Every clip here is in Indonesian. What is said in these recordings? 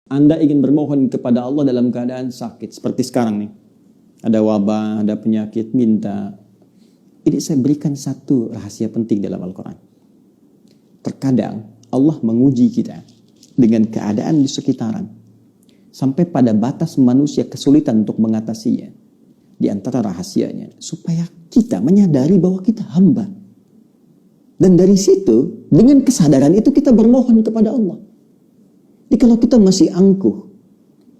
Anda ingin bermohon kepada Allah dalam keadaan sakit. Seperti sekarang nih. Ada wabah, ada penyakit, minta. Ini saya berikan satu rahasia penting dalam Al-Quran. Terkadang Allah menguji kita dengan keadaan di sekitaran. Sampai pada batas manusia kesulitan untuk mengatasinya. Di antara rahasianya. Supaya kita menyadari bahwa kita hamba. Dan dari situ, dengan kesadaran itu kita bermohon kepada Allah. Jadi kalau kita masih angkuh,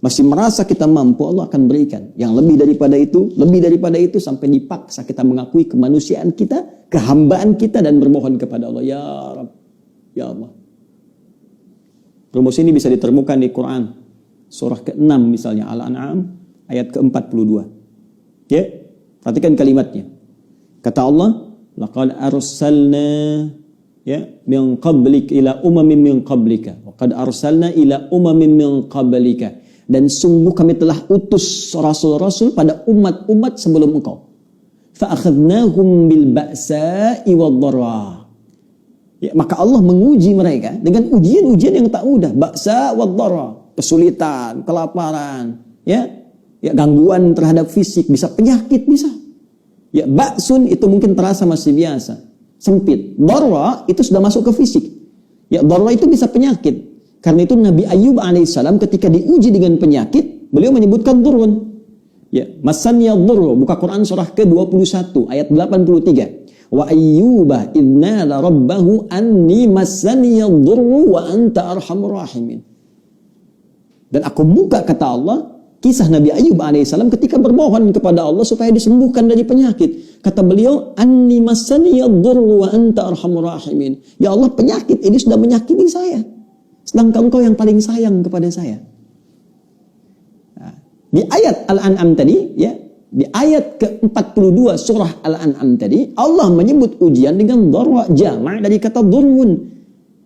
masih merasa kita mampu, Allah akan berikan. Yang lebih daripada itu, sampai dipaksa kita mengakui kemanusiaan kita, kehambaan kita, dan bermohon kepada Allah. Ya Rabb, ya Allah. Rumus ini bisa ditemukan di Quran. Surah ke-6 misalnya, Al-An'am, ayat ke-42. Ya, perhatikan kalimatnya. Kata Allah, laqad arsalna min qablik ila umamin min qablika wa qad arsalna ila umamin min qablika, dan sungguh kami telah utus rasul-rasul pada umat-umat sebelum engkau. Fa akhadnahum bil ba'sa'i wad dharra. Ya, maka Allah menguji mereka dengan ujian-ujian yang tak mudah, ba'sa wad dharra, kesulitan, kelaparan, ya gangguan terhadap fisik, bisa penyakit, bisa. Ya, ba'sun itu mungkin terasa masih biasa, sempit. Dharra itu sudah masuk ke fisik. Ya, dharra itu bisa penyakit. Karena itu Nabi Ayyub alaihissalam ketika diuji dengan penyakit, beliau menyebutkan durun. Ya, masaniya dhurru, buka Quran surah ke-21 ayat 83. Wa ayyuba idnada rabbahu anni masaniya dhurru wa anta arhamur rahimin. Dan aku buka, kata Allah, kisah Nabi Ayyub alaihissalam ketika bermohon kepada Allah supaya disembuhkan dari penyakit. Kata beliau, anni masaniya dhurru wa anta arhamur rahimin. Ya Allah, penyakit ini sudah menyakiti saya. Sedangkan engkau yang paling sayang kepada saya. Nah, di ayat Al-An'am tadi, ya, di ayat ke-42 surah Al-An'am tadi, Allah menyebut ujian dengan dharra, jama' dari kata dhurrun.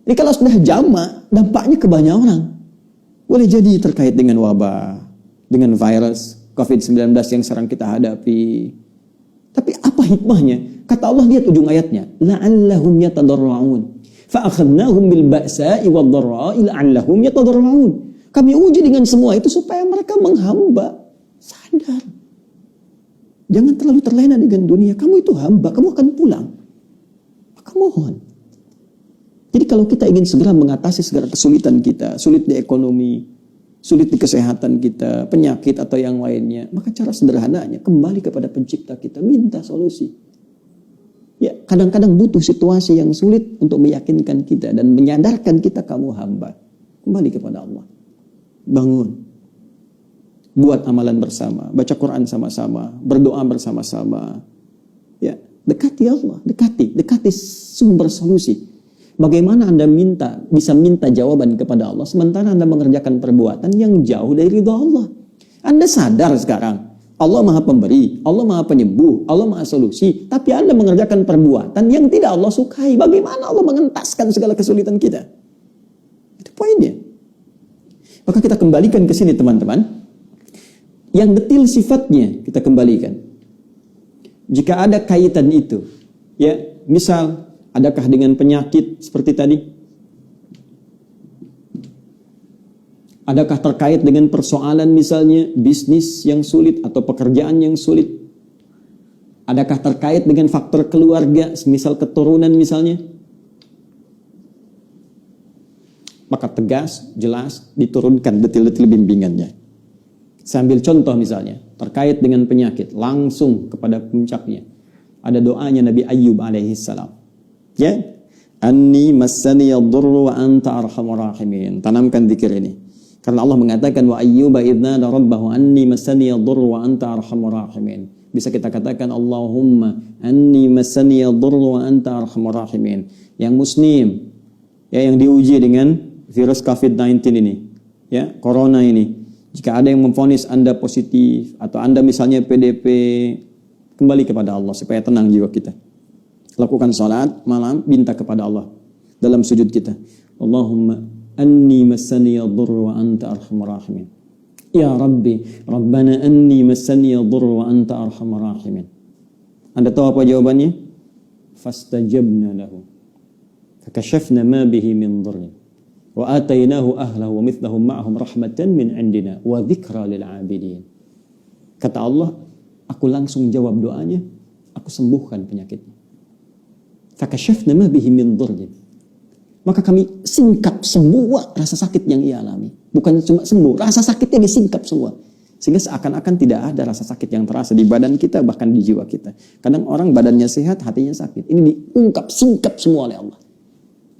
Jadi kalau sudah jama', dampaknya ke banyak orang. Boleh jadi terkait dengan wabah, dengan virus COVID-19 yang sekarang kita hadapi. Tapi apa hikmahnya? Kata Allah, lihat ujung ayatnya. La'allahum yatadarra'un. Fa'akhadnahum bil ba'sa'i wad dharra'i la'allahum yatadarra'un. Kami uji dengan semua itu supaya mereka menghamba. Sadar. Jangan terlalu terlena dengan dunia. Kamu itu hamba, kamu akan pulang. Maka mohon. Jadi kalau kita ingin segera mengatasi segala kesulitan kita, sulit di ekonomi, sulit di kesehatan kita, penyakit atau yang lainnya, maka cara sederhananya kembali kepada pencipta kita, minta solusi. Ya, kadang-kadang butuh situasi yang sulit untuk meyakinkan kita dan menyadarkan kita kamu hamba. Kembali kepada Allah. Bangun. Buat amalan bersama, baca Quran sama-sama, berdoa bersama-sama. Ya, dekati Allah, dekati sumber solusi. Bagaimana Anda bisa minta jawaban kepada Allah sementara Anda mengerjakan perbuatan yang jauh dari ridha Allah. Anda sadar sekarang Allah Maha Pemberi, Allah Maha Penyembuh, Allah Maha Solusi, tapi Anda mengerjakan perbuatan yang tidak Allah sukai. Bagaimana Allah mengentaskan segala kesulitan kita? Itu poinnya. Maka kita kembalikan ke sini, teman-teman. Yang detil sifatnya kita kembalikan. Jika ada kaitan itu, ya, misal adakah dengan penyakit seperti tadi? Adakah terkait dengan persoalan misalnya bisnis yang sulit atau pekerjaan yang sulit? Adakah terkait dengan faktor keluarga, misal keturunan misalnya? Maka tegas, jelas, diturunkan detil-detil bimbingannya. Sambil contoh misalnya, terkait dengan penyakit, langsung kepada puncaknya. Ada doanya Nabi Ayyub alaihissalam. Ya, anni massaniya dhurru wa anta arhamur rahimin. Tanamkan zikir ini. Karena Allah mengatakan wa ayyuba idnada rabbahu anni massaniya dhurru wa anta arhamur rahimin. Bisa kita katakan Allahumma anni massaniya dhurru wa anta arhamur rahimin. Yang muslim, ya, yang diuji dengan virus COVID-19 ini, ya, corona ini. Jika ada yang memvonis Anda positif atau Anda misalnya PDP, kembali kepada Allah supaya tenang jiwa kita. Lakukan salat malam, minta kepada Allah dalam sujud kita. Allahumma anni massaniya dhurru wa anta arhamur rahimin. Ya Rabbi, Rabbana anni massaniya dhurru wa anta arhamur rahimin. Anda tahu apa jawabannya? Fastajabna lahu. Fakashafna ma bihi min dhurrin. Wa atainahu ahlahu wa mithlahum ma'ahum rahmatan min indina wa dzikra lil 'abidin. Kata Allah, aku langsung jawab doanya, aku sembuhkan penyakitnya. Fakashafna ma bihi min dhurrin. Maka kami singkap semua rasa sakit yang ia alami. Bukan cuma sembuh, rasa sakitnya disingkap semua. Sehingga seakan-akan tidak ada rasa sakit yang terasa di badan kita, bahkan di jiwa kita. Kadang orang badannya sehat, hatinya sakit. Ini diungkap, singkap semua oleh Allah.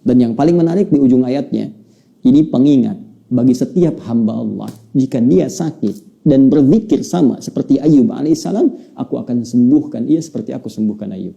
Dan yang paling menarik di ujung ayatnya, ini pengingat bagi setiap hamba Allah. Jika dia sakit dan berzikir sama seperti Ayub alaihissalam, aku akan sembuhkan ia seperti aku sembuhkan Ayub.